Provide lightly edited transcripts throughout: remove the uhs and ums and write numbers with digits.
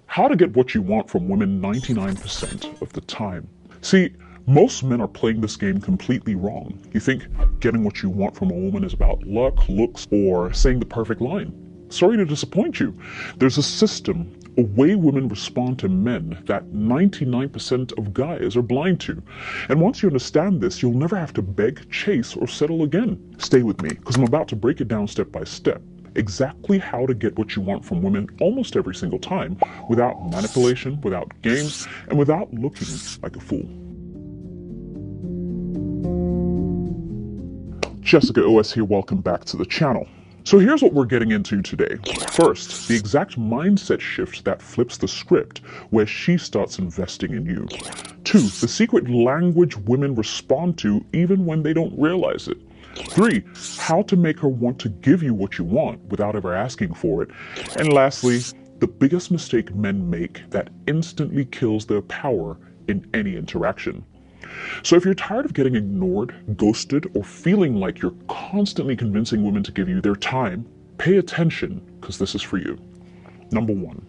How to get what you want from women 99% of the time. See, most men are playing this game completely wrong. You think getting what you want from a woman is about luck, looks, or saying the perfect line. Sorry to disappoint you. There's a system, a way women respond to men that 99% of guys are blind to. And once you understand this, you'll never have to beg, chase, or settle again. Stay with me, because I'm about to break it down step by step. Exactly how to get what you want from women almost every single time, without manipulation, without games, and without looking like a fool. Jessica OS here, welcome back to the channel. So here's what we're getting into today. First, the exact mindset shift that flips the script where she starts investing in you. 2, the secret language women respond to even when they don't realize it. 3, how to make her want to give you what you want without ever asking for it. And lastly, the biggest mistake men make that instantly kills their power in any interaction. So if you're tired of getting ignored, ghosted, or feeling like you're constantly convincing women to give you their time, pay attention, because this is for you. Number 1,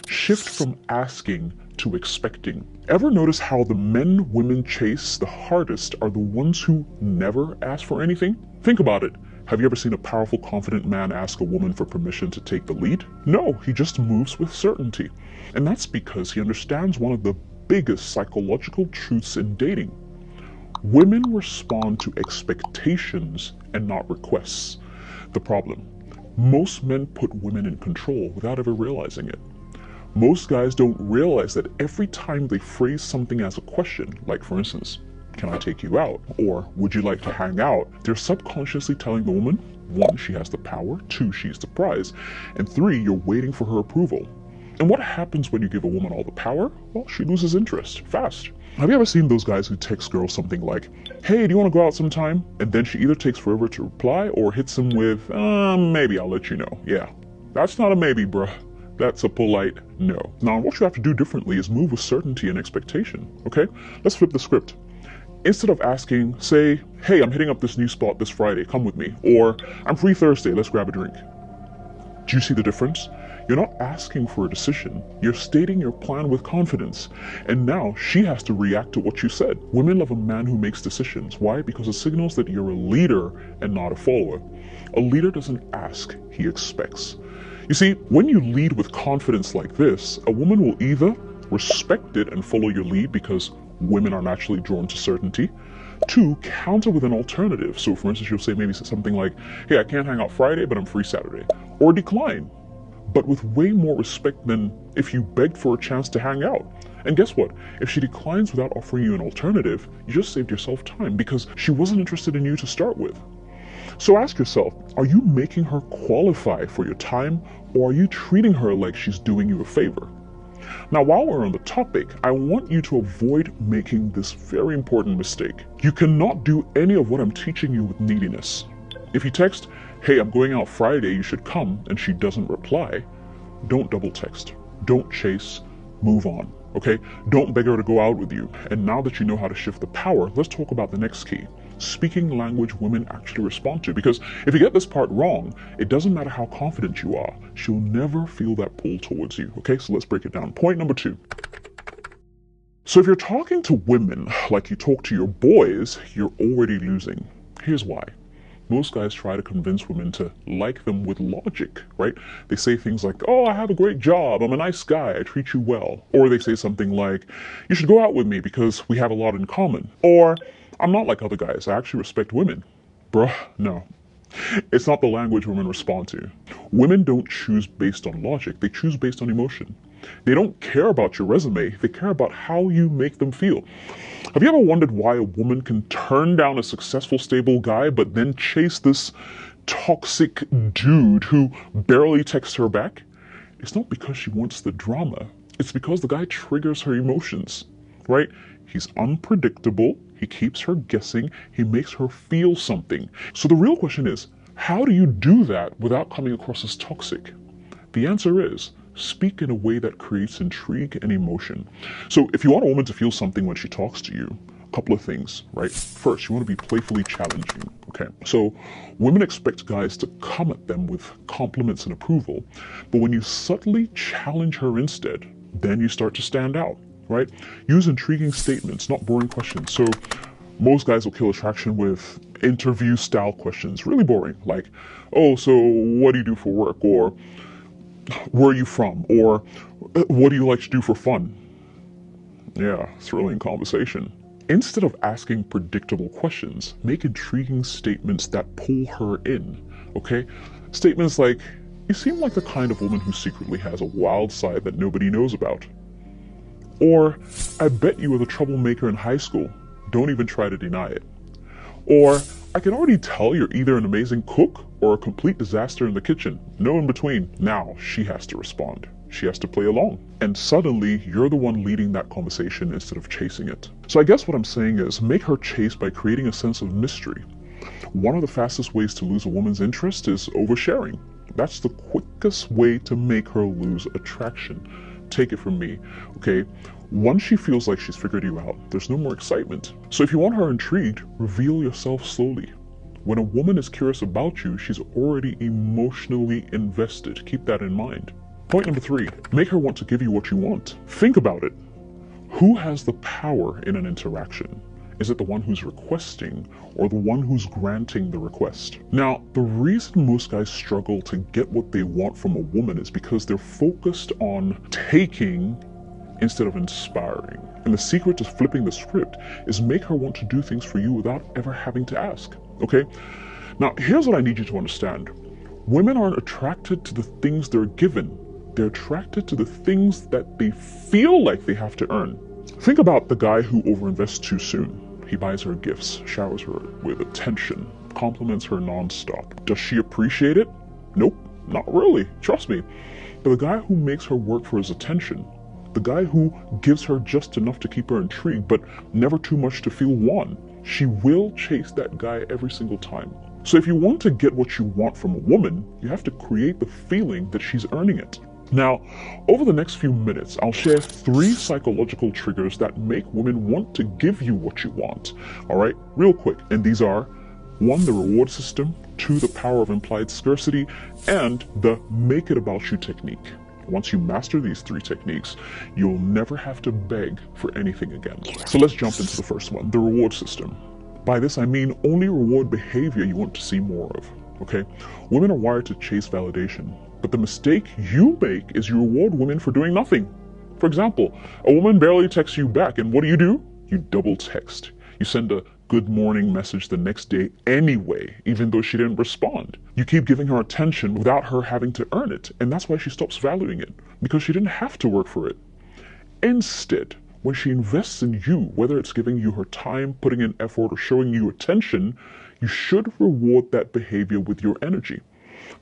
shift from asking to expecting. Ever notice how the men women chase the hardest are the ones who never ask for anything? Think about it. Have you ever seen a powerful, confident man ask a woman for permission to take the lead? No, he just moves with certainty. And that's because he understands one of the biggest psychological truths in dating. Women respond to expectations and not requests. The problem: most men put women in control without ever realizing it. Most guys don't realize that every time they phrase something as a question, like for instance, can I take you out? Or would you like to hang out? They're subconsciously telling the woman, 1, she has the power, 2, she's the prize, and 3, you're waiting for her approval. And what happens when you give a woman all the power? Well, she loses interest fast. Have you ever seen those guys who text girls something like, hey, do you want to go out sometime? And then she either takes forever to reply or hits him with, maybe I'll let you know. Yeah, that's not a maybe, bruh. That's a polite no. Now, what you have to do differently is move with certainty and expectation, okay? Let's flip the script. Instead of asking, say, hey, I'm hitting up this new spot this Friday, come with me. Or, I'm free Thursday, let's grab a drink. Do you see the difference? You're not asking for a decision. You're stating your plan with confidence. And now she has to react to what you said. Women love a man who makes decisions. Why? Because it signals that you're a leader and not a follower. A leader doesn't ask, he expects. You see, when you lead with confidence like this, a woman will either respect it and follow your lead because women are naturally drawn to certainty. 2, counter with an alternative. So for instance, you'll say maybe something like, hey, I can't hang out Friday, but I'm free Saturday. Or decline, but with way more respect than if you begged for a chance to hang out. And guess what? If she declines without offering you an alternative, you just saved yourself time because she wasn't interested in you to start with. So ask yourself, are you making her qualify for your time, or are you treating her like she's doing you a favor? Now, while we're on the topic, I want you to avoid making this very important mistake. You cannot do any of what I'm teaching you with neediness. If you text, hey, I'm going out Friday, you should come, and she doesn't reply, don't double text, don't chase, move on, okay? Don't beg her to go out with you. And now that you know how to shift the power, let's talk about the next key. Speaking language women actually respond to. Because if you get this part wrong, it doesn't matter how confident you are, she'll never feel that pull towards you, okay? So let's break it down. Point number 2. So if you're talking to women like you talk to your boys, you're already losing. Here's why. Most guys try to convince women to like them with logic, right? They say things like, oh, I have a great job, I'm a nice guy, I treat you well. Or they say something like, you should go out with me because we have a lot in common. Or, I'm not like other guys, I actually respect women. Bruh, no. It's not the language women respond to. Women don't choose based on logic, they choose based on emotion. They don't care about your resume, they care about how you make them feel. Have you ever wondered why a woman can turn down a successful, stable guy, but then chase this toxic dude who barely texts her back? It's not because she wants the drama. It's because the guy triggers her emotions, right? He's unpredictable, he keeps her guessing, he makes her feel something. So the real question is, how do you do that without coming across as toxic? The answer is, speak in a way that creates intrigue and emotion. So if you want a woman to feel something when she talks to you, couple of things, right? First, you want to be playfully challenging, okay? So women expect guys to come at them with compliments and approval, but when you subtly challenge her instead, then you start to stand out, right? Use intriguing statements, not boring questions. So most guys will kill attraction with interview style questions, really boring, like, oh, so what do you do for work? Or where are you from? Or what do you like to do for fun? Yeah, thrilling conversation. Instead of asking predictable questions, make intriguing statements that pull her in, okay? Statements like, you seem like the kind of woman who secretly has a wild side that nobody knows about. Or, I bet you were the troublemaker in high school. Don't even try to deny it. Or, I can already tell you're either an amazing cook or a complete disaster in the kitchen. No in between. Now she has to respond. She has to play along. And suddenly, you're the one leading that conversation instead of chasing it. So I guess what I'm saying is, make her chase by creating a sense of mystery. One of the fastest ways to lose a woman's interest is oversharing. That's the quickest way to make her lose attraction. Take it from me, okay? Once she feels like she's figured you out, there's no more excitement. So if you want her intrigued, reveal yourself slowly. When a woman is curious about you, she's already emotionally invested. Keep that in mind. Point number 3, make her want to give you what you want. Think about it. Who has the power in an interaction? Is it the one who's requesting or the one who's granting the request? Now, the reason most guys struggle to get what they want from a woman is because they're focused on taking instead of inspiring. And the secret to flipping the script is make her want to do things for you without ever having to ask, okay? Now, here's what I need you to understand. Women aren't attracted to the things they're given. They're attracted to the things that they feel like they have to earn. Think about the guy who overinvests too soon. He buys her gifts, showers her with attention, compliments her nonstop. Does she appreciate it? Nope, not really, trust me. But the guy who makes her work for his attention, the guy who gives her just enough to keep her intrigued, but never too much to feel won, she will chase that guy every single time. So if you want to get what you want from a woman, you have to create the feeling that she's earning it. Now, over the next few minutes, I'll share 3 psychological triggers that make women want to give you what you want. All right, real quick. And these are 1, the reward system, 2, the power of implied scarcity, and the make it about you technique. Once you master these 3 techniques, you'll never have to beg for anything again. So let's jump into the first one, the reward system. By this, I mean only reward behavior you want to see more of, okay? Women are wired to chase validation. But the mistake you make is you reward women for doing nothing. For example, a woman barely texts you back, and what do? You double text. You send a good morning message the next day anyway, even though she didn't respond. You keep giving her attention without her having to earn it, and that's why she stops valuing it, because she didn't have to work for it. Instead, when she invests in you, whether it's giving you her time, putting in effort, or showing you attention, you should reward that behavior with your energy.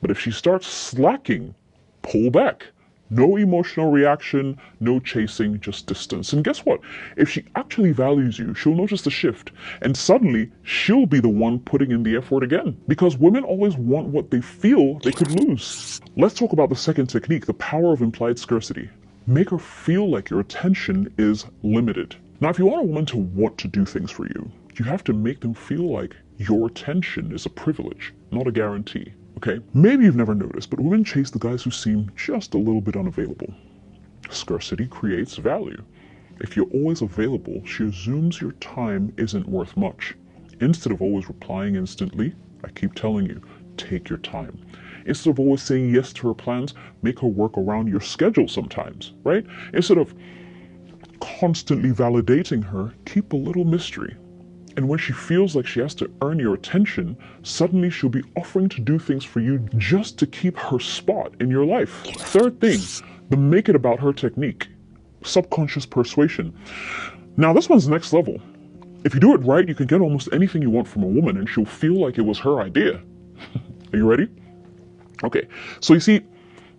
But if she starts slacking, pull back. No emotional reaction, no chasing, just distance. And guess what? If she actually values you, she'll notice the shift. And suddenly, she'll be the one putting in the effort again. Because women always want what they feel they could lose. Let's talk about the second technique, the power of implied scarcity. Make her feel like your attention is limited. Now, if you want a woman to want to do things for you, you have to make them feel like your attention is a privilege, not a guarantee. Okay, maybe you've never noticed, but women chase the guys who seem just a little bit unavailable. Scarcity creates value. If you're always available, she assumes your time isn't worth much. Instead of always replying instantly, I keep telling you, take your time. Instead of always saying yes to her plans, make her work around your schedule sometimes, right? Instead of constantly validating her, keep a little mystery. And when she feels like she has to earn your attention, suddenly she'll be offering to do things for you just to keep her spot in your life. Third thing, the make it about her technique. Subconscious persuasion. Now this one's next level. If you do it right, you can get almost anything you want from a woman and she'll feel like it was her idea. Are you ready? Okay, so you see,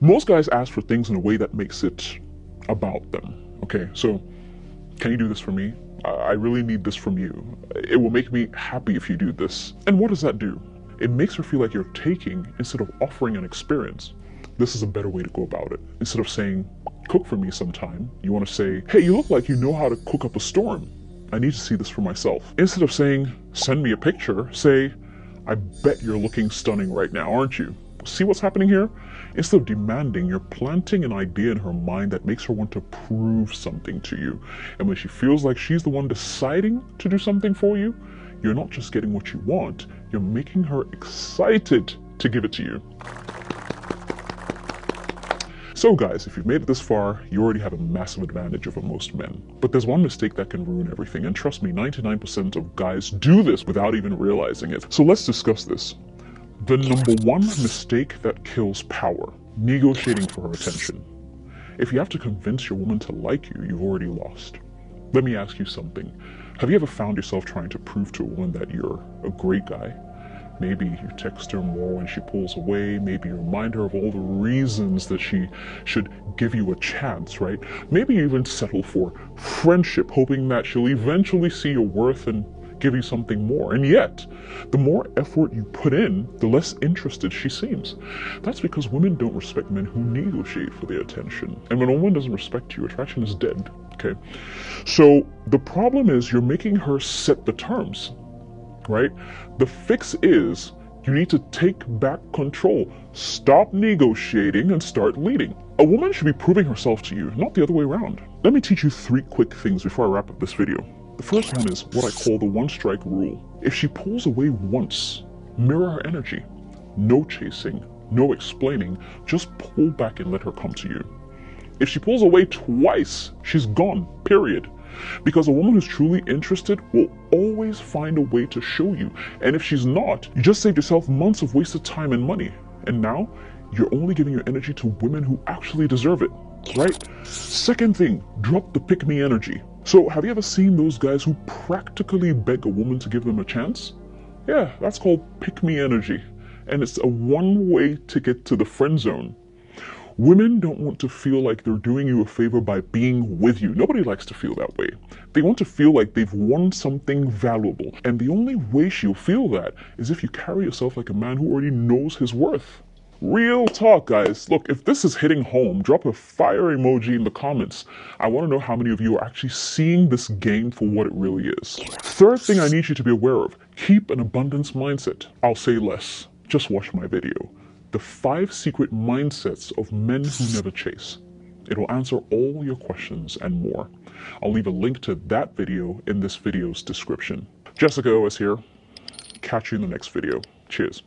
most guys ask for things in a way that makes it about them. Okay, so can you do this for me? I really need this from you. It will make me happy if you do this. And what does that do? It makes her feel like you're taking instead of offering an experience. This is a better way to go about it. Instead of saying, cook for me sometime, you want to say, hey, you look like you know how to cook up a storm. I need to see this for myself. Instead of saying, send me a picture, say, I bet you're looking stunning right now, aren't you? See what's happening here? Instead of demanding, you're planting an idea in her mind that makes her want to prove something to you. And when she feels like she's the one deciding to do something for you, you're not just getting what you want, you're making her excited to give it to you. So guys, if you've made it this far, you already have a massive advantage over most men. But there's one mistake that can ruin everything, and trust me, 99% of guys do this without even realizing it. So let's discuss this. The number one mistake that kills power: negotiating for her attention. If you have to convince your woman to like you, you've already lost. Let me ask you something. Have you ever found yourself trying to prove to a woman that you're a great guy? Maybe you text her more when she pulls away. Maybe you remind her of all the reasons that she should give you a chance, right? Maybe you even settle for friendship, hoping that she'll eventually see your worth and give you something more. And yet, the more effort you put in, the less interested she seems. That's because women don't respect men who negotiate for their attention. And when a woman doesn't respect you, attraction is dead, okay? So the problem is you're making her set the terms, right? The fix is you need to take back control. Stop negotiating and start leading. A woman should be proving herself to you, not the other way around. Let me teach you 3 quick things before I wrap up this video. The first one is what I call the one-strike rule. If she pulls away once, mirror her energy. No chasing, no explaining, just pull back and let her come to you. If she pulls away twice, she's gone, period. Because a woman who's truly interested will always find a way to show you. And if she's not, you just saved yourself months of wasted time and money. And now, you're only giving your energy to women who actually deserve it, right? Second thing, drop the pick-me energy. So have you ever seen those guys who practically beg a woman to give them a chance? Yeah, that's called pick-me energy. And it's a one-way ticket to the friend zone. Women don't want to feel like they're doing you a favor by being with you. Nobody likes to feel that way. They want to feel like they've won something valuable. And the only way she'll feel that is if you carry yourself like a man who already knows his worth. Real talk, guys. Look, if this is hitting home, drop a fire emoji in the comments. I want to know how many of you are actually seeing this game for what it really is. Third thing I need you to be aware of, keep an abundance mindset. I'll say less. Just watch my video. The 5 secret mindsets of men who never chase. It will answer all your questions and more. I'll leave a link to that video in this video's description. Jessica OS here. Catch you in the next video. Cheers.